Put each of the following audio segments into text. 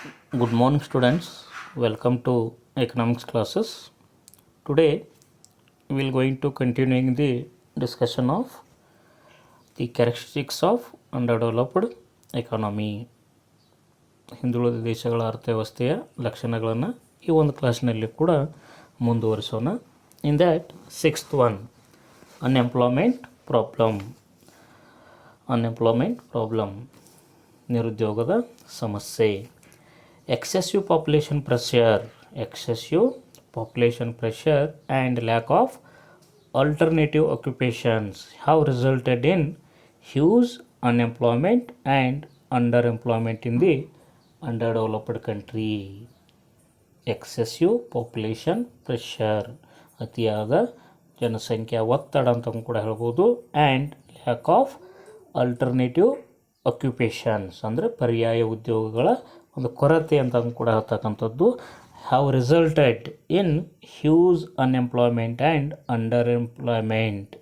Good morning, students. Welcome to economics classes. Today, we will going to continuing the discussion of the characteristics of underdeveloped economy. ಹಿಂದುಳಿದ ದೇಶಗಳ ಅರ್ಥವ್ಯವಸ್ಥೆಯ ಲಕ್ಷಣಗಳನ್ನು ಈ ಒಂದು ಕ್ಲಾಸ್ನಲ್ಲಿ ಕೂಡ ಮುಂದುವರಿಸೋಣ. In that sixth one, unemployment problem, ನಿರುದ್ಯೋಗದ ಸಮಸ್ಯೆ. Excessive population pressure and lack of alternative occupations have resulted in huge unemployment and underemployment in the underdeveloped country. Excessive population pressure, ಅತಿಯಾದ ಜನಸಂಖ್ಯಾ ಒತ್ತಡ ಅಂತ ಕೂಡ ಹೇಳ್ಬೋದು, and lack of alternative occupations ಅಂದರೆ ಪರ್ಯಾಯ ಉದ್ಯೋಗಗಳ ಒಂದು ಕೊರತೆ ಅಂತ ಕೂಡ ಹೇಳ್ತಕ್ಕಂಥದ್ದು. Have resulted in huge unemployment and under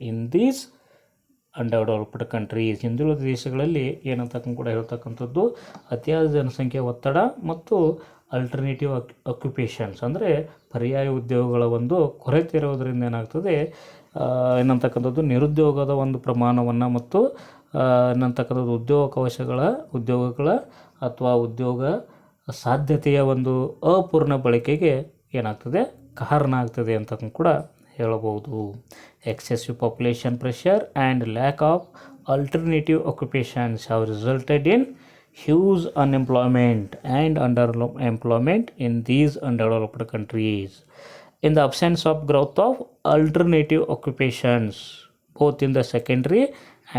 in these underdeveloped countries. ಹಿಂದುಳಿದ ದೇಶಗಳಲ್ಲಿ ಏನಂತ ಕೂಡ ಹೇಳ್ತಕ್ಕಂಥದ್ದು ಅತಿಯಾದ ಜನಸಂಖ್ಯೆ ಒತ್ತಡ ಮತ್ತು ಆಲ್ಟರ್ನೇಟಿವ್ ಆಕ್ಯುಪೇಷನ್ಸ್ ಅಂದರೆ ಪರ್ಯಾಯ ಉದ್ಯೋಗಗಳ ಒಂದು ಕೊರತೆ ಇರೋದರಿಂದ ಏನಾಗ್ತದೆ ಏನಂತಕ್ಕಂಥದ್ದು ನಿರುದ್ಯೋಗದ ಒಂದು ಪ್ರಮಾಣವನ್ನು ಮತ್ತು ಏನಂತಕ್ಕಂಥದ್ದು ಉದ್ಯೋಗಗಳ ಅಥವಾ ಉದ್ಯೋಗ ಸಾಧ್ಯತೆಯ ಒಂದು ಅಪೂರ್ಣ ಬಳಕೆಗೆ ಏನಾಗ್ತದೆ ಕಾರಣ ಆಗ್ತದೆ ಅಂತ ಕೂಡ ಹೇಳಬಹುದು. Excessive population pressure and lack of alternative occupations have resulted in huge unemployment and underemployment in these underdeveloped countries. In the absence of growth of alternative occupations, both in the secondary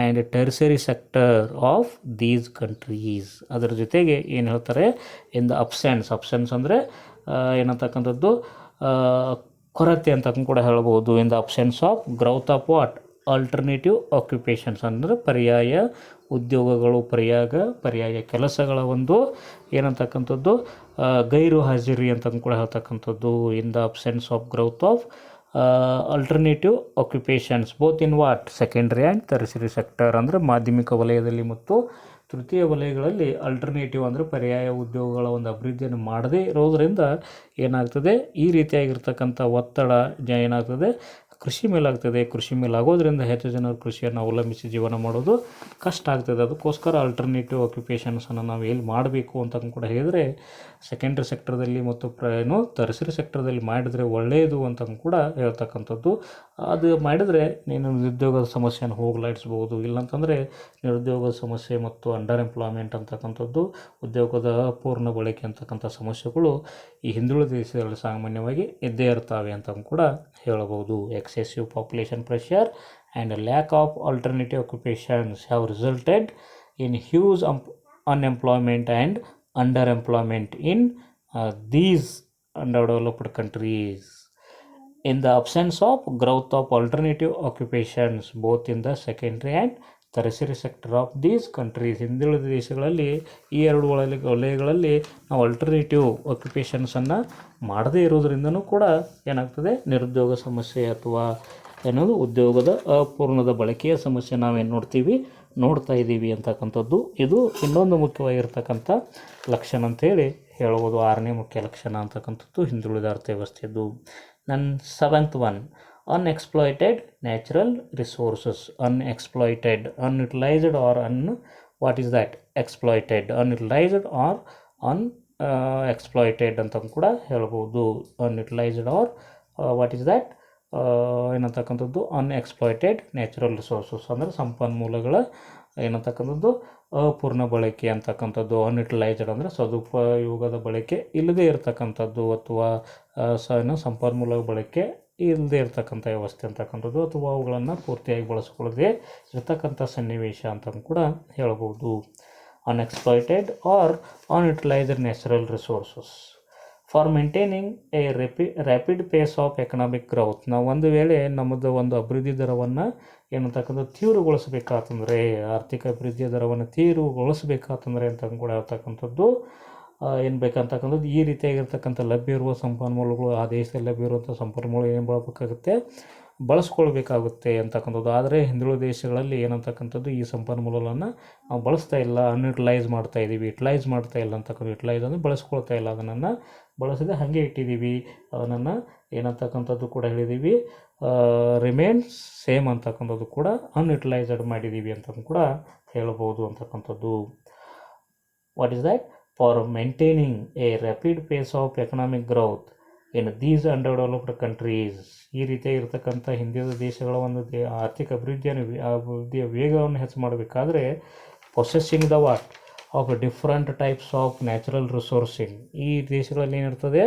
and tertiary sector of these countries. ಅದರ ಜೊತೆಗೆ ಏನು ಹೇಳ್ತಾರೆ, in the absence ಅಂದರೆ ಏನಂತಕ್ಕಂಥದ್ದು ಕೊರತೆ ಅಂತ ಕೂಡ ಹೇಳ್ಬೋದು. In the absence of growth of what alternative occupations ಅಂದರೆ ಪರ್ಯಾಯ ಉದ್ಯೋಗಗಳು, ಪರ್ಯಾಯ ಕೆಲಸಗಳ ಒಂದು ಏನಂತಕ್ಕಂಥದ್ದು ಗೈರು ಹಾಜರಿ ಅಂತ ಕೂಡ ಹೇಳ್ತಕ್ಕಂಥದ್ದು. In the absence of growth of alternative occupations both in what secondary and tertiary sector ಅಂದರೆ ಮಾಧ್ಯಮಿಕ ವಲಯದಲ್ಲಿ ಮತ್ತು ತೃತೀಯ ವಲಯಗಳಲ್ಲಿ ಆಲ್ಟರ್ನೇಟಿವ್ ಅಂದರೆ ಪರ್ಯಾಯ ಉದ್ಯೋಗಗಳ ಒಂದು ಅಭಿವೃದ್ಧಿಯನ್ನು ಮಾಡದೇ ಇರೋದರಿಂದ ಏನಾಗ್ತದೆ, ಈ ರೀತಿಯಾಗಿರ್ತಕ್ಕಂಥ ಒತ್ತಡ ಏನಾಗ್ತದೆ ಕೃಷಿ ಮೇಲಾಗ್ತದೆ. ಕೃಷಿ ಮೇಲಾಗೋದ್ರಿಂದ ಹೆಚ್ಚು ಜನರು ಕೃಷಿಯನ್ನು ಅವಲಂಬಿಸಿ ಜೀವನ ಮಾಡೋದು ಕಷ್ಟ ಆಗ್ತದೆ. ಅದಕ್ಕೋಸ್ಕರ ಆಲ್ಟರ್ನೇಟಿವ್ ಆಕ್ಯುಪೇಷನ್ಸನ್ನು ನಾವು ಎಲ್ಲಿ ಮಾಡಬೇಕು ಅಂತ ಕೂಡ ಹೇಳಿದರೆ ಸೆಕೆಂಡ್ರಿ ಸೆಕ್ಟರ್ದಲ್ಲಿ ಮತ್ತು ಟರ್ಷರಿ ಸೆಕ್ಟರ್ದಲ್ಲಿ ಮಾಡಿದರೆ ಒಳ್ಳೆಯದು ಅಂತ ಕೂಡ ಹೇಳ್ತಕ್ಕಂಥದ್ದು. ಅದು ಮಾಡಿದರೆ ನೀನು ನಿರುದ್ಯೋಗದ ಸಮಸ್ಯೆಯನ್ನು ಹೋಗಲಾಡಿಸ್ಬೋದು. ಇಲ್ಲಂತಂದರೆ ನಿರುದ್ಯೋಗದ ಸಮಸ್ಯೆ ಮತ್ತು ಅಂಡರ್ ಅಂತಕ್ಕಂಥದ್ದು, ಉದ್ಯೋಗದ ಅಪೂರ್ಣ ಬಳಕೆ ಅಂತಕ್ಕಂಥ ಸಮಸ್ಯೆಗಳು ಈ ಹಿಂದುಳಿದ ದೇಶಗಳಲ್ಲಿ ಸಾಮಾನ್ಯವಾಗಿ ಇದ್ದೇ ಇರ್ತವೆ ಅಂತ ಕೂಡ ಹೇಳಬಹುದು. Excessive population pressure and a lack of alternative occupations have resulted in huge unemployment and underemployment in these underdeveloped countries. In the absence of growth of alternative occupations both in the secondary and tertiary sector of these countries. ಹಿಂದುಳಿದ ದೇಶಗಳಲ್ಲಿ ಈ ಎರಡು ವಲಯಗಳಲ್ಲಿ ನಾವು alternative ಆಕ್ಯುಪೇಷನ್ಸನ್ನು ಮಾಡದೇ ಇರೋದ್ರಿಂದನೂ ಕೂಡ ಏನಾಗ್ತದೆ ನಿರುದ್ಯೋಗ ಸಮಸ್ಯೆ ಅಥವಾ ಏನದು ಉದ್ಯೋಗದ ಅಪೂರ್ಣದ ಬಳಕೆಯ ಸಮಸ್ಯೆ ನಾವೇನು ನೋಡ್ತಾ ಇದ್ದೀವಿ ಅಂತಕ್ಕಂಥದ್ದು. ಇದು ಇನ್ನೊಂದು ಮುಖ್ಯವಾಗಿರ್ತಕ್ಕಂಥ ಲಕ್ಷಣ ಅಂತೇಳಿ ಹೇಳ್ಬೋದು. 6ನೇ ಮುಖ್ಯ ಲಕ್ಷಣ ಅಂತಕ್ಕಂಥದ್ದು ಹಿಂದುಳಿದ ಅರ್ಥವ್ಯವಸ್ಥೆಯದ್ದು. ನನ್ನ 7th one, unexploited natural resources. Unutilized or what is that? Exploited, unutilized or exploited ಅಂತ ಕೂಡ ಹೇಳ್ಬೋದು. unutilized or what is that ಏನಂತಕ್ಕಂಥದ್ದು ಅನ್ಎಕ್ಸ್ಪ್ಲಾಯ್ಟೆಡ್ ನ್ಯಾಚುರಲ್ ರಿಸೋರ್ಸಸ್ ಅಂದರೆ ಸಂಪನ್ಮೂಲಗಳ ಏನಂತಕ್ಕಂಥದ್ದು ಅಪೂರ್ಣ ಬಳಕೆ ಅಂತಕ್ಕಂಥದ್ದು. ಅನ್ಯುಟಿಲೈಸ್ಡ್ ಅಂದರೆ ಸದುಪಯೋಗದ ಬಳಕೆ ಇಲ್ಲದೇ ಇರತಕ್ಕಂಥದ್ದು ಅಥವಾ ಸಂಪನ್ಮೂಲ ಬಳಕೆ ಇಲ್ಲದೆ ಇರತಕ್ಕಂಥ ವ್ಯವಸ್ಥೆ ಅಂತಕ್ಕಂಥದ್ದು ಅಥವಾ ಅವುಗಳನ್ನು ಪೂರ್ತಿಯಾಗಿ ಬಳಸ್ಕೊಳ್ಳದೆ ಇರತಕ್ಕಂಥ ಸನ್ನಿವೇಶ ಅಂತ ಕೂಡ ಹೇಳ್ಬೋದು. Unexploited or unutilised natural resources for maintaining a rapid pace of economic growth. ನಾವು ಒಂದು ವೇಳೆ ನಮ್ಮದು ಒಂದು ಅಭಿವೃದ್ಧಿ ದರವನ್ನು ಏನಂತಕ್ಕಂಥದ್ದು ತೀವ್ರಗೊಳಿಸಬೇಕಾತಂದರೆ, ಆರ್ಥಿಕ ಅಭಿವೃದ್ಧಿಯ ದರವನ್ನು ತೀವ್ರಗೊಳಿಸಬೇಕಾತಂದರೆ ಅಂತ ಕೂಡ ಹೇಳ್ತಕ್ಕಂಥದ್ದು ಏನು ಬೇಕಂತಕ್ಕಂಥದ್ದು ಈ ರೀತಿಯಾಗಿರ್ತಕ್ಕಂಥ ಲಭ್ಯ ಇರುವ ಸಂಪನ್ಮೂಲಗಳು, ಆ ದೇಶದಲ್ಲಿ ಲಭ್ಯ ಇರುವಂಥ ಸಂಪನ್ಮೂಲ ಏನು ಬಳಬೇಕಾಗುತ್ತೆ, ಬಳಸ್ಕೊಳ್ಬೇಕಾಗುತ್ತೆ ಅಂತಕ್ಕಂಥದ್ದು. ಆದರೆ ಹಿಂದುಳಿದ ದೇಶಗಳಲ್ಲಿ ಏನಂತಕ್ಕಂಥದ್ದು ಈ ಸಂಪನ್ಮೂಲಗಳನ್ನು ನಾವು ಬಳಸ್ತಾ ಇಲ್ಲ, ಅನ್ಯುಟಿಲೈಸ್ ಮಾಡ್ತಾ ಇದ್ದೀವಿ, ಯುಟಿಲೈಸ್ ಮಾಡ್ತಾ ಇಲ್ಲ ಅಂತಕ್ಕಂಥ. ಯುಟಿಲೈಸ್ ಅಂದರೆ ಬಳಸ್ಕೊಳ್ತಾ ಇಲ್ಲ, ಅದನ್ನು ಬಳಸದೆ ಹಾಗೆ ಇಟ್ಟಿದ್ದೀವಿ, ಅದನ್ನು ಏನಂತಕ್ಕಂಥದ್ದು ಕೂಡ ಹೇಳಿದ್ದೀವಿ, ರಿಮೇನ್ಸ್ ಸೇಮ್ ಅಂತಕ್ಕಂಥದ್ದು ಕೂಡ ಅನ್ಯುಟಿಲೈಸ್ಡ್ ಮಾಡಿದ್ದೀವಿ ಅಂತ ಕೂಡ ಹೇಳ್ಬೋದು ಅಂತಕ್ಕಂಥದ್ದು. What is that? For maintaining a rapid pace of economic growth in these under developed countries. ಈ ರೀತಿಯಾಗಿರ್ತಕ್ಕಂಥ ಹಿಂದಿನ ದೇಶಗಳ ಒಂದು ಆರ್ಥಿಕ ಅಭಿವೃದ್ಧಿಯ ವೇಗವನ್ನು ಹೆಚ್ಚು ಮಾಡಬೇಕಾದ್ರೆ possessing the what of different types of natural resourcing. ಈ ದೇಶಗಳಲ್ಲಿ ಏನಿರ್ತದೆ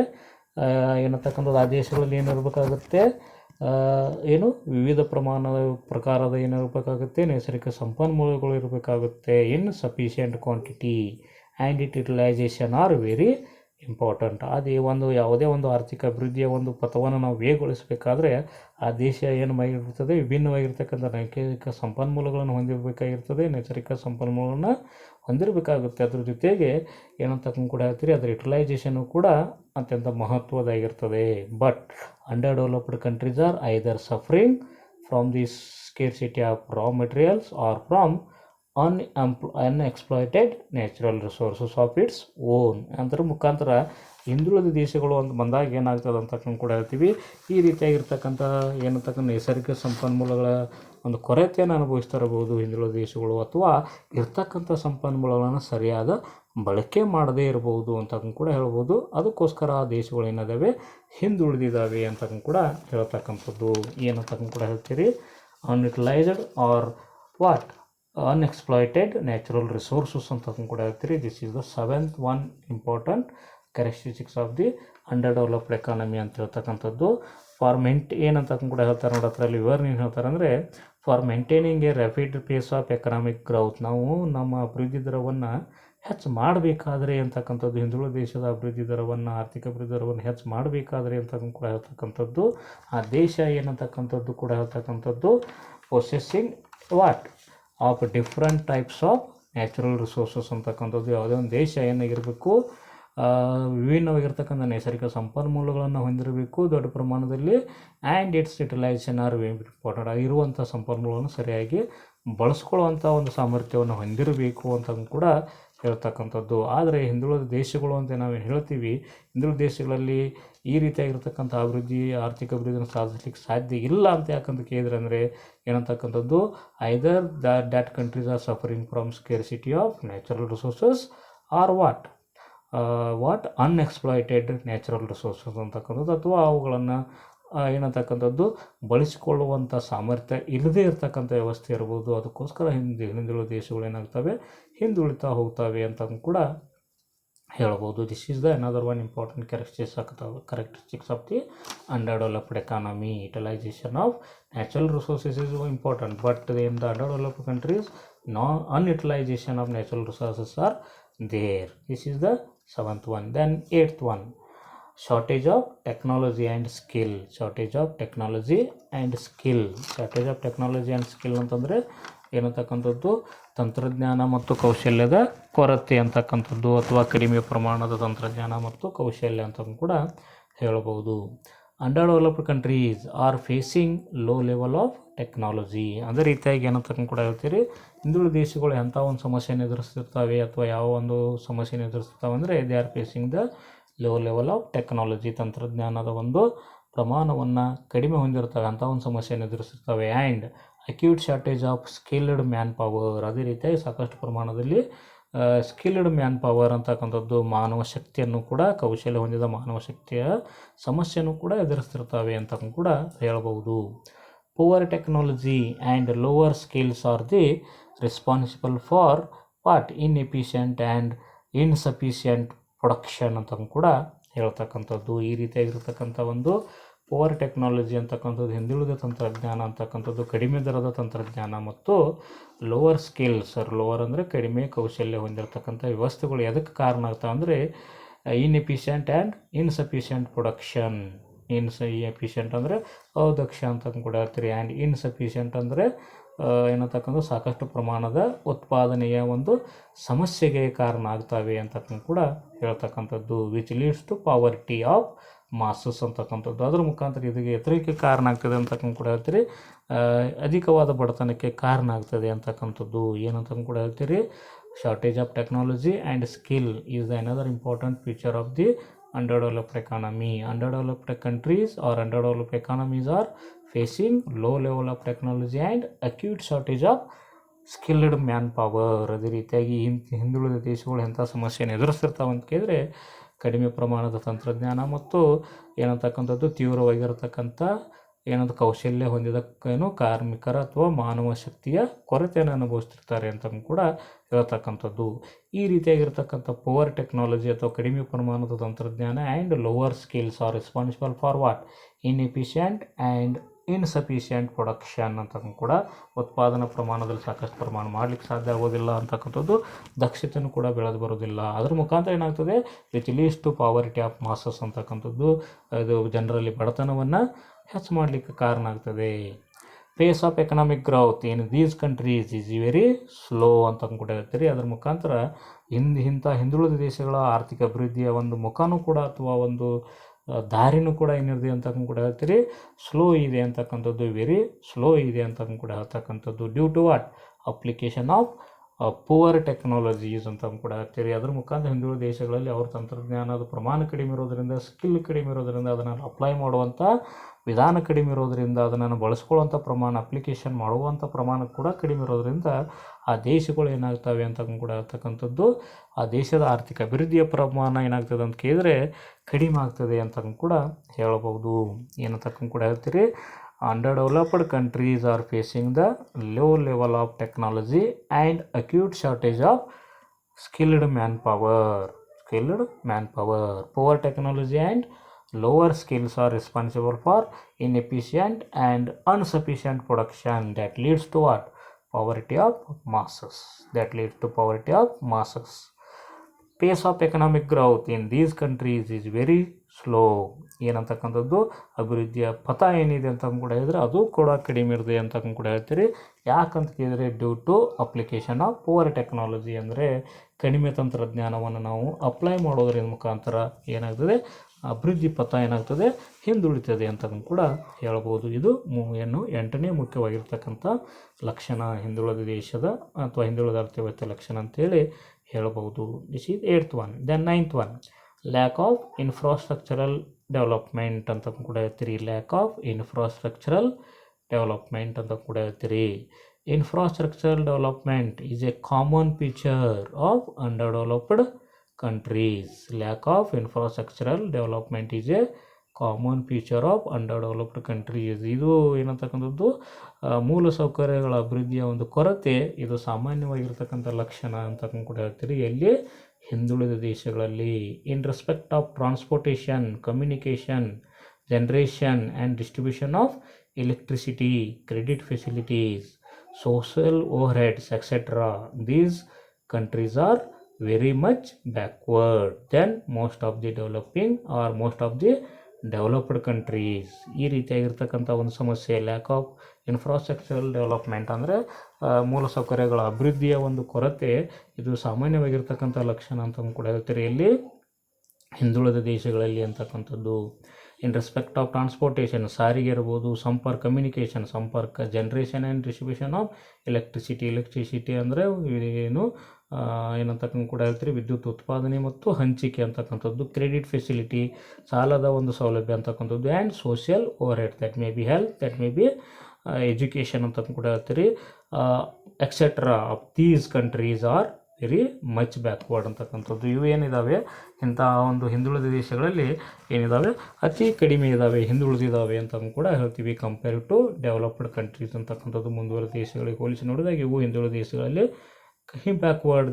ಏನಂತಕ್ಕಂಥದ್ದು, ಆ ದೇಶಗಳಲ್ಲಿ ಏನಿರಬೇಕಾಗುತ್ತೆ, ಏನು ವಿವಿಧ ಪ್ರಕಾರದ ಏನಿರಬೇಕಾಗುತ್ತೆ, ನೈಸರ್ಗಿಕ ಸಂಪನ್ಮೂಲಗಳು ಇರಬೇಕಾಗುತ್ತೆ in sufficient quantity and it utilisation are very important. ಅದೇ ಯಾವುದೇ ಒಂದು ಆರ್ಥಿಕ ಅಭಿವೃದ್ಧಿಯ ಒಂದು ಪಥವನ್ನು ನಾವು ವೇಗಗೊಳಿಸಬೇಕಾದ್ರೆ ಆ ದೇಶ ಏನಾಗಿರ್ತದೆ, ವಿಭಿನ್ನವಾಗಿರ್ತಕ್ಕಂಥ ನೈಸರ್ಗಿಕ ಸಂಪನ್ಮೂಲಗಳನ್ನು ಹೊಂದಿರಬೇಕಾಗಿರ್ತದೆ, ನೈಸರ್ಗಿಕ ಸಂಪನ್ಮೂಲವನ್ನು ಹೊಂದಿರಬೇಕಾಗುತ್ತೆ. ಅದ್ರ ಜೊತೆಗೆ ಏನಂತಕ್ಕಂಥ ಕೂಡ ಹೇಳ್ತೀರಿ, ಅದರ ಯುಟಿಲೈಸೇಷನ್ನು ಕೂಡ ಅತ್ಯಂತ ಮಹತ್ವದಾಗಿರ್ತದೆ. But under developed countries are either suffering from the scarcity of raw materials or from unexploited natural resources of its own. ಅದರ ಮುಖಾಂತರ ಹಿಂದುಳಿದ ದೇಶಗಳು ಅಂತ ಬಂದಾಗ ಏನಾಗ್ತದೆ ಅಂತಕ್ಕಂಥ ಕೂಡ ಹೇಳ್ತೀವಿ, ಈ ರೀತಿಯಾಗಿರ್ತಕ್ಕಂಥ ಏನಂತಕ್ಕಂಥ ನೈಸರ್ಗಿಕ ಸಂಪನ್ಮೂಲಗಳ ಒಂದು ಕೊರತೆಯನ್ನು ಅನುಭವಿಸ್ತಾ ಇರಬಹುದು ಹಿಂದುಳಿದ ದೇಶಗಳು, ಅಥವಾ ಇರ್ತಕ್ಕಂಥ ಸಂಪನ್ಮೂಲಗಳನ್ನು ಸರಿಯಾದ ಬಳಕೆ ಮಾಡದೇ ಇರಬಹುದು ಅಂತಕ್ಕಂಥ ಕೂಡ ಹೇಳ್ಬೋದು. ಅದಕ್ಕೋಸ್ಕರ ಆ ದೇಶಗಳು ಏನಿದ್ದಾವೆ ಹಿಂದುಳಿದಿದ್ದಾವೆ ಅಂತಕ್ಕಂಥ ಕೂಡ ಹೇಳ್ತಕ್ಕಂಥದ್ದು. ಏನಂತಕ್ಕಂಥ ಕೂಡ ಹೇಳ್ತೀರಿ, unutilised or what unexploited natural resources ಅಂತ ಕೂಡ ಹೇಳ್ತೀರಿ. This is the 7th one important characteristics of the under developed economy ಅಂತ ಹೇಳ್ತಕ್ಕಂಥದ್ದು. ಏನಂತಕ್ಕಂಥ ಕೂಡ ಹೇಳ್ತಾರೆ ನೋಡಿ, ಅದರಲ್ಲಿ ವಿವರಣೆ ಏನು ಹೇಳ್ತಾರೆ ಅಂದರೆ, for maintaining a rapid pace of economic growth. ನಾವು ನಮ್ಮ ಅಭಿವೃದ್ಧಿ ದರವನ್ನು ಹೆಚ್ಚು ಮಾಡಬೇಕಾದ್ರೆ ಅಂತಕ್ಕಂಥದ್ದು, ಹಿಂದುಳಿದ ದೇಶದ ಅಭಿವೃದ್ಧಿ ದರವನ್ನು, ಆರ್ಥಿಕ ಅಭಿವೃದ್ಧಿ ದರವನ್ನು ಹೆಚ್ಚು ಮಾಡಬೇಕಾದ್ರೆ ಅಂತಕ್ಕಂಥ ಕೂಡ ಹೇಳ್ತಕ್ಕಂಥದ್ದು, ಆ ದೇಶ ಏನಂತಕ್ಕಂಥದ್ದು ಕೂಡ ಹೇಳ್ತಕ್ಕಂಥದ್ದು possessing what of different types of natural resources ಅಂತಕ್ಕಂಥದ್ದು. ಯಾವುದೇ ಒಂದು ದೇಶ ಏನಾಗಿರಬೇಕು, ವಿಭಿನ್ನವಾಗಿರ್ತಕ್ಕಂಥ ನೈಸರ್ಗಿಕ ಸಂಪನ್ಮೂಲಗಳನ್ನು ಹೊಂದಿರಬೇಕು ದೊಡ್ಡ ಪ್ರಮಾಣದಲ್ಲಿ, and it's utilisation are very important. ಆಗಿರುವಂಥ ಸಂಪನ್ಮೂಲವನ್ನು ಸರಿಯಾಗಿ ಬಳಸ್ಕೊಳ್ಳುವಂಥ ಒಂದು ಸಾಮರ್ಥ್ಯವನ್ನು ಹೊಂದಿರಬೇಕು ಅಂತ ಕೂಡ ಹೇಳ್ತಕ್ಕಂಥದ್ದು. ಆದರೆ ಹಿಂದುಳಿದ ದೇಶಗಳು ಅಂತ ನಾವು ಹೇಳ್ತೀವಿ, ಹಿಂದುಳಿದ ದೇಶಗಳಲ್ಲಿ ಈ ರೀತಿಯಾಗಿರ್ತಕ್ಕಂಥ ಆರ್ಥಿಕ ಅಭಿವೃದ್ಧಿಯನ್ನು ಸಾಧಿಸಲಿಕ್ಕೆ ಸಾಧ್ಯ ಇಲ್ಲ ಅಂತ ಯಾಕಂತ ಕೇಳಿದ್ರೆ ಅಂದರೆ ಏನಂತಕ್ಕಂಥದ್ದು, either that countries are suffering from scarcity of natural resources or what unexploited natural resources ಅಂತಕ್ಕಂಥದ್ದು, ಅಥವಾ ಅವುಗಳನ್ನು ಏನಂತಕ್ಕಂಥದ್ದು ಬಳಸಿಕೊಳ್ಳುವಂಥ ಸಾಮರ್ಥ್ಯ ಇಲ್ಲದೇ ಇರತಕ್ಕಂಥ ವ್ಯವಸ್ಥೆ ಇರ್ಬೋದು. ಅದಕ್ಕೋಸ್ಕರ ಹಿಂದುಳಿದ ದೇಶಗಳು ಏನಾಗ್ತವೆ, ಹಿಂದುಳಿತಾ ಹೋಗ್ತವೆ ಅಂತ ಕೂಡ ಹೇಳ್ಬೋದು. This is the another one important characteristics of the under developed economy. Utilisation of natural resources is important, but in the under developed countries unutilisation of natural resources are there. This is the 7th one. Then 8th one, shortage of technology and skill. Shortage of technology and skill. Shortage of technology and skill ಅಂತಂದರೆ ಏನಂತಕ್ಕಂಥದ್ದು, ತಂತ್ರಜ್ಞಾನ ಮತ್ತು ಕೌಶಲ್ಯದ ಕೊರತೆ ಅಂತಕ್ಕಂಥದ್ದು, ಅಥವಾ ಕಡಿಮೆ ಪ್ರಮಾಣದ ತಂತ್ರಜ್ಞಾನ ಮತ್ತು ಕೌಶಲ್ಯ ಅಂತ ಕೂಡ ಹೇಳ್ಬೋದು. Under developed countries are facing low level of technology. ಅದೇ ರೀತಿಯಾಗಿ ಏನಂತಕ್ಕಂಥ ಕೂಡ ಹೇಳ್ತೀರಿ, ಹಿಂದುಳಿದ ದೇಶಗಳು ಎಂಥ ಒಂದು ಸಮಸ್ಯೆಯನ್ನು ಎದುರಿಸ್ತಿರ್ತವೆ ಅಥವಾ ಯಾವ ಒಂದು ಸಮಸ್ಯೆಯನ್ನು ಎದುರಿಸ್ತಿರ್ತಾವೆ ಅಂದರೆ, they are facing the low level of technology. ತಂತ್ರಜ್ಞಾನದ ಒಂದು ಪ್ರಮಾಣವನ್ನು ಕಡಿಮೆ ಹೊಂದಿರ್ತವೆ, ಅಂಥ ಒಂದು ಸಮಸ್ಯೆಯನ್ನು ಎದುರಿಸಿರ್ತವೆ. And acute shortage of skilled man power. ಅದೇ ರೀತಿಯಾಗಿ ಸಾಕಷ್ಟು ಪ್ರಮಾಣದಲ್ಲಿ ಸ್ಕಿಲ್ಡ್ ಮ್ಯಾನ್ ಪವರ್ ಅಂತಕ್ಕಂಥದ್ದು, ಮಾನವ ಶಕ್ತಿಯನ್ನು ಕೂಡ, ಕೌಶಲ್ಯ ಹೊಂದಿದ ಮಾನವ ಶಕ್ತಿಯ ಸಮಸ್ಯೆಯನ್ನು ಕೂಡ ಎದುರಿಸ್ತಿರ್ತವೆ ಅಂತ ಕೂಡ ಹೇಳ್ಬೋದು. Poor technology and lower skills R the responsible for what inefficient and insufficient production ಅಂತ ಕೂಡ ಹೇಳ್ತಕ್ಕಂಥದ್ದು. ಈ ರೀತಿಯಾಗಿರ್ತಕ್ಕಂಥ ಒಂದು ಪವರ್ ಟೆಕ್ನಾಲಜಿ ಅಂತಕ್ಕಂಥದ್ದು, ಹಿಂದುಳಿದ ತಂತ್ರಜ್ಞಾನ ಅಂತಕ್ಕಂಥದ್ದು, ಕಡಿಮೆ ದರದ ತಂತ್ರಜ್ಞಾನ ಮತ್ತು ಲೋವರ್ ಸ್ಕಿಲ್ಸ್, ಲೋವರ್ ಅಂದರೆ ಕಡಿಮೆ ಕೌಶಲ್ಯ ಹೊಂದಿರತಕ್ಕಂಥ ವ್ಯವಸ್ಥೆಗಳು ಎದಕ್ಕೆ ಕಾರಣ ಆಗ್ತಾವೆ ಅಂದರೆ, inefficient and insufficient production. Efficient ಅಂದರೆ ಅದಕ್ಷ ಅಂತ ಕೂಡ ಹೇಳ್ತೀರಿ, ಆ್ಯಂಡ್ ಇನ್ಸಫಿಷಿಯಂಟ್ ಅಂದರೆ ಏನಂತಕ್ಕಂಥ ಸಾಕಷ್ಟು ಪ್ರಮಾಣದ ಉತ್ಪಾದನೆಯ ಒಂದು ಸಮಸ್ಯೆಗೆ ಕಾರಣ ಆಗ್ತವೆ ಅಂತಕ್ಕಂಥ ಕೂಡ ಹೇಳ್ತಕ್ಕಂಥದ್ದು. Which leads to poverty of masses ಅಂತಕ್ಕಂಥದ್ದು. ಅದರ ಮುಖಾಂತರ ಇದಕ್ಕೆ ಎತ್ತರಕ್ಕೆ ಕಾರಣ ಆಗ್ತದೆ ಅಂತಕ್ಕಂಥ ಕೂಡ ಹೇಳ್ತೀರಿ. ಅಧಿಕವಾದ ಬಡತನಕ್ಕೆ ಕಾರಣ ಆಗ್ತದೆ ಅಂತಕ್ಕಂಥದ್ದು ಏನಂತ ಕೂಡ ಹೇಳ್ತೀರಿ. Shortage of technology and skill is another important feature of the underdeveloped economy. Underdeveloped countries or underdeveloped economies are facing low level of technology and acute shortage of skilled man power. ಅದೇ ರೀತಿಯಾಗಿ ಹಿಂದುಳಿದ ದೇಶಗಳು ಎಂಥ ಸಮಸ್ಯೆಯನ್ನು ಎದುರಿಸ್ತಿರ್ತಾವೆ ಅಂತ ಕೇಳಿದ್ರೆ ಕಡಿಮೆ ಪ್ರಮಾಣದ ತಂತ್ರಜ್ಞಾನ ಮತ್ತು ಏನಂತಕ್ಕಂಥದ್ದು ತೀವ್ರವಾಗಿರತಕ್ಕಂಥ ಕೌಶಲ್ಯ ಹೊಂದಿದ ಕಾರ್ಮಿಕರ ಅಥವಾ ಮಾನವ ಶಕ್ತಿಯ ಕೊರತೆಯನ್ನು ಅನುಭವಿಸ್ತಿರ್ತಾರೆ ಅಂತ ಕೂಡ ಹೇಳ್ತಕ್ಕಂಥದ್ದು. ಈ ರೀತಿಯಾಗಿರ್ತಕ್ಕಂಥ ಪವರ್ ಟೆಕ್ನಾಲಜಿ ಅಥವಾ ಕಡಿಮೆ ಪ್ರಮಾಣದ ತಂತ್ರಜ್ಞಾನ and lower skills are responsible for what inefficient and insufficient production ಅಂತ ಕೂಡ ಉತ್ಪಾದನಾ ಪ್ರಮಾಣದಲ್ಲಿ ಸಾಕಷ್ಟು ಪ್ರಮಾಣ ಮಾಡಲಿಕ್ಕೆ ಸಾಧ್ಯ ಆಗೋದಿಲ್ಲ ಅಂತಕ್ಕಂಥದ್ದು. ದಕ್ಷತೆಯೂ ಕೂಡ ಬೆಳೆದು ಬರೋದಿಲ್ಲ. ಅದ್ರ ಮುಖಾಂತರ ಏನಾಗ್ತದೆ, which leads to poverty of masses ಅಂತಕ್ಕಂಥದ್ದು. ಇದು ಜನರಲ್ಲಿ ಬಡತನವನ್ನು ಹೆಚ್ಚು ಮಾಡಲಿಕ್ಕೆ ಕಾರಣ ಆಗ್ತದೆ. Pace of economic growth in these countries is very slow ಅಂತ ಕೂಡ ಹೇಳ್ತೀರಿ. ಅದರ ಮುಖಾಂತರ ಇಂಥ ಹಿಂದುಳಿದ ದೇಶಗಳ ಆರ್ಥಿಕ ಅಭಿವೃದ್ಧಿಯ ಒಂದು ಮುಖನೂ ಕೂಡ ಅಥವಾ ಒಂದು ದಾರಿನೂ ಕೂಡ ಏನಿದೆ ಅಂತ ಕೂಡ ಹೇಳ್ತೀರಿ, ಸ್ಲೋ ಇದೆ ಅಂತಕ್ಕಂಥದ್ದು, ವೆರಿ ಸ್ಲೋ ಇದೆ ಅಂತ ಕೂಡ ಹೇಳ್ತಕ್ಕಂಥದ್ದು. Due to what application of poor technologies ಅಂತ ಕೂಡ ಹೇಳ್ತೀರಿ. ಅದ್ರ ಮುಖಾಂತರ ಹಿಂದುಳಿದ ದೇಶಗಳಲ್ಲಿ ಅವ್ರ ತಂತ್ರಜ್ಞಾನದ ಪ್ರಮಾಣ ಕಡಿಮೆ ಇರೋದರಿಂದ, ಸ್ಕಿಲ್ ಕಡಿಮೆ ಇರೋದರಿಂದ, ಅದನ್ನು ಅಪ್ಲೈ ಮಾಡುವಂಥ ವಿಧಾನ ಕಡಿಮೆ ಇರೋದರಿಂದ, ಅದನ್ನು ಬಳಸ್ಕೊಳ್ಳುವಂಥ ಪ್ರಮಾಣ, ಅಪ್ಲಿಕೇಶನ್ ಮಾಡುವಂಥ ಪ್ರಮಾಣ ಕೂಡ ಕಡಿಮೆ ಇರೋದರಿಂದ ಆ ದೇಶಗಳು ಏನಾಗ್ತವೆ ಅಂತ ಕೂಡ ಹೇಳ್ತಕ್ಕಂಥದ್ದು. ಆ ದೇಶದ ಆರ್ಥಿಕ ಅಭಿವೃದ್ಧಿಯ ಪ್ರಮಾಣ ಏನಾಗ್ತದೆ ಅಂತ ಕೇಳಿದರೆ ಕಡಿಮೆ ಆಗ್ತದೆ ಅಂತ ಕೂಡ ಹೇಳಬಹುದು. ಏನಂತಕ್ಕಂಥ ಕೂಡ ಹೇಳ್ತೀರಿ, underdeveloped countries are facing the low level of technology and acute shortage of skilled manpower. Poor technology and lower skills are responsible for inefficient and insufficient production that leads to what? Poverty of masses. Pace of economic growth in these countries is very slow. ಏನಂತಕ್ಕಂಥದ್ದು ಅಭಿವೃದ್ಧಿಯ ಪಥ ಏನಿದೆ ಅಂತ ಕೂಡ ಹೇಳಿದ್ರೆ ಅದು ಕೂಡ ಕಡಿಮೆ ಇರುತ್ತೆ ಅಂತ ಕೂಡ ಹೇಳ್ತೀರಿ. ಯಾಕಂತ ಕೇಳಿದರೆ due to application of poor technology, ಅಂದರೆ ಕಡಿಮೆ ತಂತ್ರಜ್ಞಾನವನ್ನು ನಾವು ಅಪ್ಲೈ ಮಾಡೋದ್ರ ಮುಖಾಂತರ ಏನಾಗ್ತದೆ, ಅಭಿವೃದ್ಧಿ ಪಥ ಏನಾಗ್ತದೆ, ಹಿಂದುಳಿತದೆ ಅಂತ ಕೂಡ ಹೇಳ್ಬೋದು. ಇದು 8ನೇ ಮುಖ್ಯವಾಗಿರ್ತಕ್ಕಂಥ ಲಕ್ಷಣ ಹಿಂದುಳಿದ ದೇಶದ ಅಥವಾ ಹಿಂದುಳಿದ ಅರ್ಥವ್ಯವಸ್ಥೆ ಲಕ್ಷಣ ಅಂತೇಳಿ ಹೇಳ್ಬೋದು. This is 8th one. Then 9th one, lack of infrastructural development ಅಂತ ಕೂಡ ಹೇಳ್ತೀರಿ. ಲ್ಯಾಕ್ ಆಫ್ ಇನ್ಫ್ರಾಸ್ಟ್ರಕ್ಚರಲ್ ಡೆವಲಪ್ಮೆಂಟ್ ಅಂತ ಕೂಡ ಹೇಳ್ತೀರಿ. Infrastructural development is a common feature of underdeveloped countries. Lack of infrastructural development is a common feature of underdeveloped countries. ಇದು ಏನಂತಕ್ಕಂಥದ್ದು ಮೂಲ ಸೌಕರ್ಯಗಳ ಅಭಿವೃದ್ಧಿಯ ಒಂದು ಕೊರತೆ, ಇದು ಸಾಮಾನ್ಯವಾಗಿರ್ತಕ್ಕಂಥ ಲಕ್ಷಣ ಅಂತ ಕೂಡ ಹೇಳ್ತೀರಿ. ಎಲ್ಲಿ? ಹಿಂದುಳಿದ ದೇಶಗಳಲ್ಲಿ. In respect of transportation, communication, generation and distribution of electricity, credit facilities, social overheads, etc. These countries are very much backward than most of the developing or most of the developed countries. ಈ ರೀತಿಯಾಗಿರ್ತಕ್ಕಂಥ ಒಂದು ಸಮಸ್ಯೆ lac of infrastructural development ಅಂದರೆ ಮೂಲಸೌಕರ್ಯಗಳ ಅಭಿವೃದ್ಧಿಯ ಒಂದು ಕೊರತೆ, ಇದು ಸಾಮಾನ್ಯವಾಗಿರ್ತಕ್ಕಂಥ ಲಕ್ಷಣ ಅಂತ ಕೂಡ ಹೇಳ್ತೀರಿ ಎಲ್ಲಿ? ಹಿಂದುಳಿದ ದೇಶಗಳಲ್ಲಿ ಅಂತಕ್ಕಂಥದ್ದು. ಇನ್ ರೆಸ್ಪೆಕ್ಟ್ ಆಫ್ ಟ್ರಾನ್ಸ್ಪೋರ್ಟೇಷನ್, ಸಾರಿಗೆ ಇರ್ಬೋದು, ಕಮ್ಯುನಿಕೇಷನ್ ಸಂಪರ್ಕ, generation and distribution of electricity ಅಂದರೆ ಏನು ಏನಂತಕ್ಕಂಥ ಕೂಡ ಹೇಳ್ತೀರಿ, ವಿದ್ಯುತ್ ಉತ್ಪಾದನೆ ಮತ್ತು ಹಂಚಿಕೆ ಅಂತಕ್ಕಂಥದ್ದು. ಕ್ರೆಡಿಟ್ ಫೆಸಿಲಿಟಿ, ಸಾಲದ ಒಂದು ಸೌಲಭ್ಯ ಅಂತಕ್ಕಂಥದ್ದು. And social over head, that may be health, that may be education ಅಂತ ಕೂಡ ಹೇಳ್ತೀರಿ. Etcetera of these countries are very much backward ಅಂತಕ್ಕಂಥದ್ದು. ಇವು ಏನಿದ್ದಾವೆ ಇಂಥ ಒಂದು ಹಿಂದುಳಿದ ದೇಶಗಳಲ್ಲಿ ಏನಿದ್ದಾವೆ ಅತಿ ಕಡಿಮೆ ಇದ್ದಾವೆ, ಹಿಂದುಳಿದಿದ್ದಾವೆ ಅಂತ ಕೂಡ ಹೇಳ್ತೀವಿ. ಕಂಪೇರ್ ಟು ಡೆವಲಪ್ಡ್ ಕಂಟ್ರೀಸ್ ಅಂತಕ್ಕಂಥದ್ದು ಮುಂದುವರೆದ ದೇಶಗಳಿಗೆ ಹೋಲಿಸಿ ನೋಡಿದಾಗ ಇವು ಹಿಂದುಳಿದ ದೇಶಗಳಲ್ಲಿ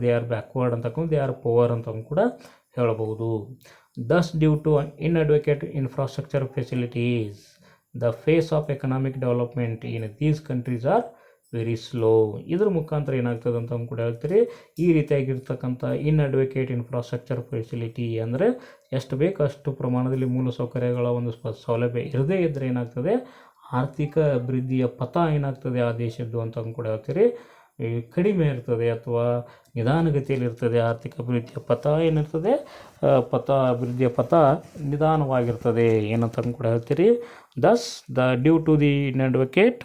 ದೇ ಆರ್ ಬ್ಯಾಕ್ವರ್ಡ್ ಅಂತಕ್ಕಂಥ, ದೇ ಆರ್ ಪವರ್ ಅಂತ ಕೂಡ ಹೇಳಬಹುದು. Thus due to inadequate infrastructure facilities the phase of economic development in these countries are very slow. ಇದ್ರ ಮುಖಾಂತರ ಏನಾಗ್ತದೆ ಅಂತ ಕೂಡ ಹೇಳ್ತೀರಿ, ಈ ರೀತಿಯಾಗಿರ್ತಕ್ಕಂಥ ಇನ್ಅಡ್ವೊಕೇಟ್ ಇನ್ಫ್ರಾಸ್ಟ್ರಕ್ಚರ್ ಫೆಸಿಲಿಟಿ ಅಂದರೆ ಎಷ್ಟು ಬೇಕು ಅಷ್ಟು ಪ್ರಮಾಣದಲ್ಲಿ ಮೂಲಸೌಕರ್ಯಗಳ ಒಂದು ಸೌಲಭ್ಯ ಇರದೇ ಇದ್ದರೆ ಏನಾಗ್ತದೆ, ಆರ್ಥಿಕ ಅಭಿವೃದ್ಧಿಯ ಪಥ ಏನಾಗ್ತದೆ ಆ ದೇಶದ್ದು ಅಂತ ಕೂಡ ಹೇಳ್ತೀರಿ, ಕಡಿಮೆ ಇರ್ತದೆ ಅಥವಾ ನಿಧಾನಗತಿಯಲ್ಲಿರ್ತದೆ. ಆರ್ಥಿಕ ಅಭಿವೃದ್ಧಿಯ ಪಥ ಏನಿರ್ತದೆ, ಅಭಿವೃದ್ಧಿಯ ಪಥ ನಿಧಾನವಾಗಿರ್ತದೆ ಏನಂತ ಕೂಡ ಹೇಳ್ತೀರಿ. Thus due to the inadequate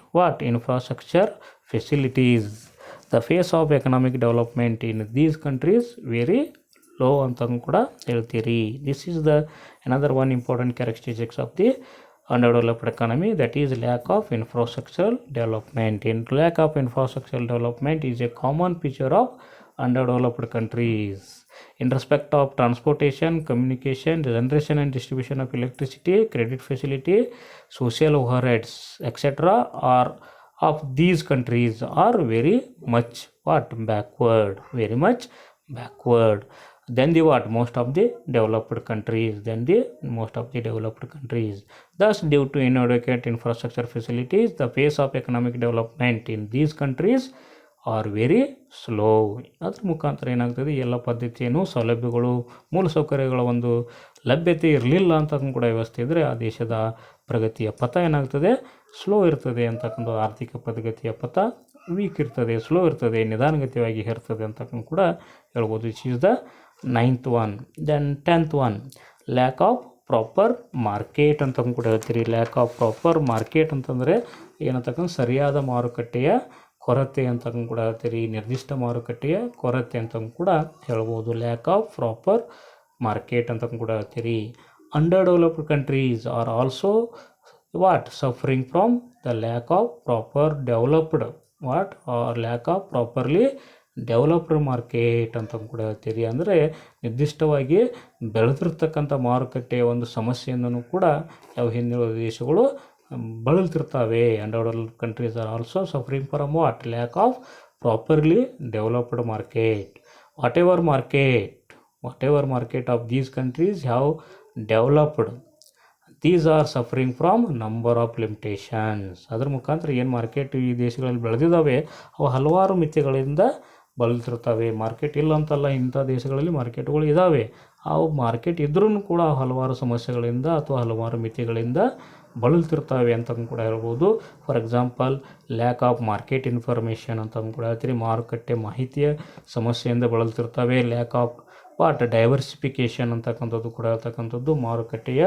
infrastructure facilities the phase of economic development in these countries very low ಅಂತ ಕೂಡ ಹೇಳ್ತೀರಿ. This is the another one important characteristics of the underdeveloped economy, that is lack of infrastructural development. Lack of infrastructural development is a common feature of underdeveloped countries. In respect of transportation, communication, generation and distribution of electricity, credit facility, social overheads, etc. are of these countries are very much backward, very much backward than the most of the developed countries, Thus, due to inadequate infrastructure facilities, the pace of economic development in these countries are very slow. ಅದ್ರ ಮುಖಾಂತರ ಏನಾಗ್ತದೆ, ಎಲ್ಲ ಪದ್ಧತಿಯನ್ನು ಸೌಲಭ್ಯಗಳು ಮೂಲಸೌಕರ್ಯಗಳ ಒಂದು ಲಭ್ಯತೆ ಇರಲಿಲ್ಲ ಅಂತ ಕೂಡ ವ್ಯವಸ್ಥೆ ಇದ್ದರೆ ಆ ದೇಶದ ಪ್ರಗತಿಯ ಪಥ ಏನಾಗ್ತದೆ, ಸ್ಲೋ ಇರ್ತದೆ ಅಂತಕ್ಕಂಥ. ಆರ್ಥಿಕ ಪ್ರಗತಿಯ ಪಥ ವೀಕ್ ಇರ್ತದೆ, ಸ್ಲೋ ಇರ್ತದೆ, ನಿಧಾನಗತಿಯಾಗಿ ಇರ್ತದೆ ಅಂತಕ್ಕಂಥ ಕೂಡ ಹೇಳ್ಬೋದು. It is the 9th one. Then 10th one, lack of proper market ಅಂತ ಕೂಡ ಹೇಳ್ತೀರಿ. ಲ್ಯಾಕ್ ಆಫ್ ಪ್ರಾಪರ್ ಮಾರ್ಕೆಟ್ ಅಂತಂದರೆ ಏನಂತಕ್ಕಂಥ ಸರಿಯಾದ ಮಾರುಕಟ್ಟೆಯ ಕೊರತೆ ಅಂತ ಕೂಡ ಹೇಳ್ತೀರಿ. ನಿರ್ದಿಷ್ಟ ಮಾರುಕಟ್ಟೆಯ ಕೊರತೆ ಅಂತ ಕೂಡ ಹೇಳ್ಬೋದು. ಲ್ಯಾಕ್ ಆಫ್ ಪ್ರಾಪರ್ ಮಾರ್ಕೆಟ್ ಅಂತ ಕೂಡ ಹೇಳ್ತೀರಿ. Under developed countries are also suffering from the lac of proper developed lac of properly developed market ಅಂತ ಕೂಡ ಹೇಳ್ತೀರಿ. ಅಂದರೆ ನಿರ್ದಿಷ್ಟವಾಗಿ ಬೆಳೆದಿರ್ತಕ್ಕಂಥ ಮಾರುಕಟ್ಟೆಯ ಒಂದು ಸಮಸ್ಯೆಯನ್ನು ಕೂಡ ಯಾವ ಹಿಂದುಳಿದ ದೇಶಗಳು ಬಳಲ್ತಿರ್ತವೆ. Underdeveloped countries are also suffering from lack of properly developed market. Whatever market of these countries have developed, these are suffering from number of limitations. ಅದ್ರ ಮುಖಾಂತರ ಏನು ಮಾರ್ಕೆಟ್ ಈ ದೇಶಗಳಲ್ಲಿ ಬೆಳೆದಿದ್ದಾವೆ ಅವು ಹಲವಾರು ಮಿತಿಗಳಿಂದ ಬಳಲ್ತಿರ್ತವೆ. ಮಾರ್ಕೆಟ್ ಇಲ್ಲ ಅಂತಲ್ಲ, ಇಂಥ ದೇಶಗಳಲ್ಲಿ ಮಾರ್ಕೆಟ್ಗಳು ಇದ್ದಾವೆ. ಅವು ಮಾರ್ಕೆಟ್ ಇದ್ರೂ ಕೂಡ ಹಲವಾರು ಸಮಸ್ಯೆಗಳಿಂದ ಅಥವಾ ಹಲವಾರು ಮಿತಿಗಳಿಂದ ಬಳಲ್ತಿರ್ತವೆ ಅಂತ ಕೂಡ ಹೇಳ್ಬೋದು. For example lack of market information ಅಂತ ಕೂಡ ಹೇಳ್ತೀರಿ. ಮಾರುಕಟ್ಟೆ ಮಾಹಿತಿಯ ಸಮಸ್ಯೆಯಿಂದ ಬಳಲ್ತಿರ್ತವೆ. ಲ್ಯಾಕ್ ಆಫ್ ಡೈವರ್ಸಿಫಿಕೇಷನ್ ಅಂತಕ್ಕಂಥದ್ದು ಕೂಡ ಹೇಳ್ತಕ್ಕಂಥದ್ದು, ಮಾರುಕಟ್ಟೆಯ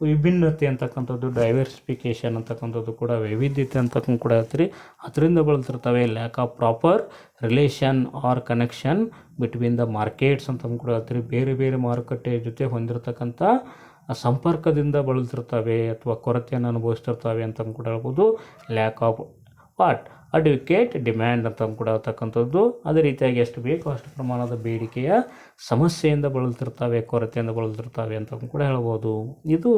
ವಿಭಿನ್ನತೆ ಅಂತಕ್ಕಂಥದ್ದು, ಡೈವರ್ಸಿಫಿಕೇಷನ್ ಅಂತಕ್ಕಂಥದ್ದು ಕೂಡ ವೈವಿಧ್ಯತೆ ಅಂತಕ್ಕಂಥ ಕೂಡ ಹೇಳ್ತೀರಿ, ಅದರಿಂದ ಬಳಲ್ತಿರ್ತವೆ. Lack of proper relation or connection between the markets ಅಂತ ಕೂಡ ಹೇಳ್ತೀರಿ. ಬೇರೆ ಬೇರೆ ಮಾರುಕಟ್ಟೆಯ ಜೊತೆ ಹೊಂದಿರತಕ್ಕಂಥ ಸಂಪರ್ಕದಿಂದ ಬಳಲ್ತಿರ್ತವೆ ಅಥವಾ ಕೊರತೆಯನ್ನು ಅನುಭವಿಸ್ತಿರ್ತವೆ ಅಂತ ಕೂಡ ಹೇಳ್ಬೋದು. ಲ್ಯಾಕ್ ಆಫ್ ಅಡ್ವೊಕೇಟ್ ಡಿಮ್ಯಾಂಡ್ ಅಂತ ಕೂಡ ಹೇಳ್ತಕ್ಕಂಥದ್ದು. ಅದೇ ರೀತಿಯಾಗಿ ಎಷ್ಟು ಬೇಕೋ ಅಷ್ಟು ಪ್ರಮಾಣದ ಬೇಡಿಕೆಯ ಸಮಸ್ಯೆಯಿಂದ ಬಳಲ್ತಿರ್ತವೆ, ಕೊರತೆಯಿಂದ ಬಳಲ್ತಿರ್ತವೆ ಅಂತ ಕೂಡ ಹೇಳ್ಬೋದು. ಇದು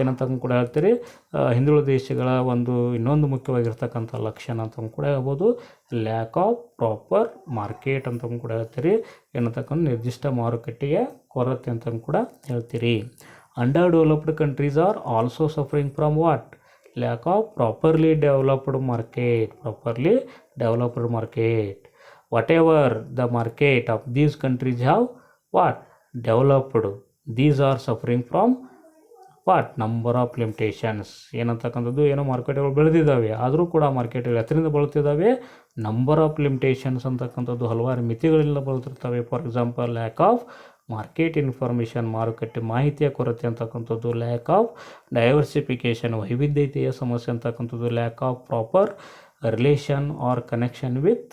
ಏನಂತ ಕೂಡ ಹೇಳ್ತೀರಿ, ಹಿಂದುಳಿದ ದೇಶಗಳ ಒಂದು ಇನ್ನೊಂದು ಮುಖ್ಯವಾಗಿರ್ತಕ್ಕಂಥ ಲಕ್ಷಣ ಅಂತ ಕೂಡ ಹೇಳ್ಬೋದು. ಲ್ಯಾಕ್ ಆಫ್ ಪ್ರಾಪರ್ ಮಾರ್ಕೆಟ್ ಅಂತ ಕೂಡ ಹೇಳ್ತೀರಿ. ಏನಂತಕ್ಕಂಥ ನಿರ್ದಿಷ್ಟ ಮಾರುಕಟ್ಟೆಯ ಕೊರತೆ ಅಂತ ಕೂಡ ಹೇಳ್ತೀರಿ. Under developed countries are also suffering from lack of properly developed market. Whatever the market of these countries have developed, these are suffering from number of limitations. ಏನಂತಕ್ಕಂಥದ್ದು, ಏನೋ ಮಾರ್ಕೆಟ್ಗಳು ಬೆಳೆದಿದ್ದಾವೆ ಆದರೂ ಕೂಡ ಮಾರ್ಕೆಟ್ಗಳು ಎತ್ತರಿಂದ ಬಳಲ್ತಿದ್ದಾವೆ. ನಂಬರ್ ಆಫ್ ಲಿಮಿಟೇಷನ್ಸ್ ಅಂತಕ್ಕಂಥದ್ದು ಹಲವಾರು ಮಿತಿಗಳಿಂದ ಬಳಲ್ತಿರ್ತವೆ. For example lack of market information, ಮಾರುಕಟ್ಟೆ ಮಾಹಿತಿಯ ಕೊರತೆ ಅಂತಕ್ಕಂಥದ್ದು. ಲ್ಯಾಕ್ ಆಫ್ ಡೈವರ್ಸಿಫಿಕೇಷನ್, ವೈವಿಧ್ಯತೆಯ ಸಮಸ್ಯೆ ಅಂತಕ್ಕಂಥದ್ದು. Lack of proper relation or connection with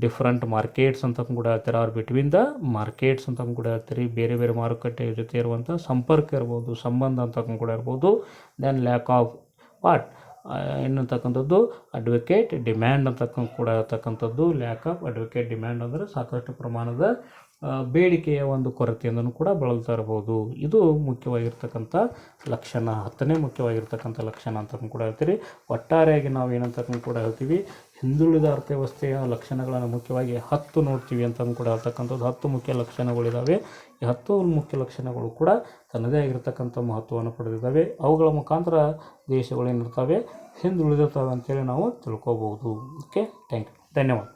different markets ಅಂತ ಕೂಡ ಹೇಳ್ತಾರೆ. ಆರ್ ಬಿಟ್ವೀನ್ ದ ಮಾರ್ಕೆಟ್ಸ್ ಅಂತ ಕೂಡ ಹೇಳ್ತೀರಿ. ಬೇರೆ ಬೇರೆ ಮಾರುಕಟ್ಟೆಯ ಜೊತೆ ಇರುವಂಥ ಸಂಪರ್ಕ ಇರ್ಬೋದು, ಸಂಬಂಧ ಅಂತ ಕೂಡ ಇರ್ಬೋದು. ದೆನ್ ಲ್ಯಾಕ್ ಆಫ್ ಎನ್ನತಕ್ಕಂಥದ್ದು ಅಡ್ವೊಕೇಟ್ ಡಿಮ್ಯಾಂಡ್ ಅಂತಕ್ಕಂಥ ಕೂಡ ಹೇಳ್ತಕ್ಕಂಥದ್ದು. ಲ್ಯಾಕ್ ಆಫ್ ಅಡ್ವೊಕೇಟ್ ಡಿಮ್ಯಾಂಡ್ ಅಂದರೆ ಸಾಕಷ್ಟು ಪ್ರಮಾಣದ ಬೇಡಿಕೆಯ ಒಂದು ಕೊರತೆಯಿಂದನೂ ಕೂಡ ಬಳಲ್ತಾ ಇರ್ಬೋದು. ಇದು ಮುಖ್ಯವಾಗಿರ್ತಕ್ಕಂಥ ಲಕ್ಷಣ, 10ನೇ ಮುಖ್ಯವಾಗಿರ್ತಕ್ಕಂಥ ಲಕ್ಷಣ ಅಂತ ಕೂಡ ಹೇಳ್ತೀರಿ. ಒಟ್ಟಾರೆಯಾಗಿ ನಾವು ಏನಂತ ಕೂಡ ಹೇಳ್ತೀವಿ, ಹಿಂದುಳಿದ ಅರ್ಥವ್ಯವಸ್ಥೆಯ ಲಕ್ಷಣಗಳನ್ನು ಮುಖ್ಯವಾಗಿ 10 ನೋಡ್ತೀವಿ ಅಂತ ಕೂಡ ಹೇಳ್ತಕ್ಕಂಥದ್ದು. 10 ಮುಖ್ಯ ಲಕ್ಷಣಗಳಿದ್ದಾವೆ. ಈ 10 ಮುಖ್ಯ ಲಕ್ಷಣಗಳು ಕೂಡ ತನ್ನದೇ ಆಗಿರ್ತಕ್ಕಂಥ ಮಹತ್ವವನ್ನು ಪಡೆದಿದ್ದಾವೆ. ಅವುಗಳ ಮುಖಾಂತರ ದೇಶಗಳೇನಿರ್ತವೆ ಹಿಂದುಳಿದಿರ್ತವೆ ಅಂತೇಳಿ ನಾವು ತಿಳ್ಕೊಬೋದು. ಓಕೆ, ಥ್ಯಾಂಕ್ ಯು, ಧನ್ಯವಾದ.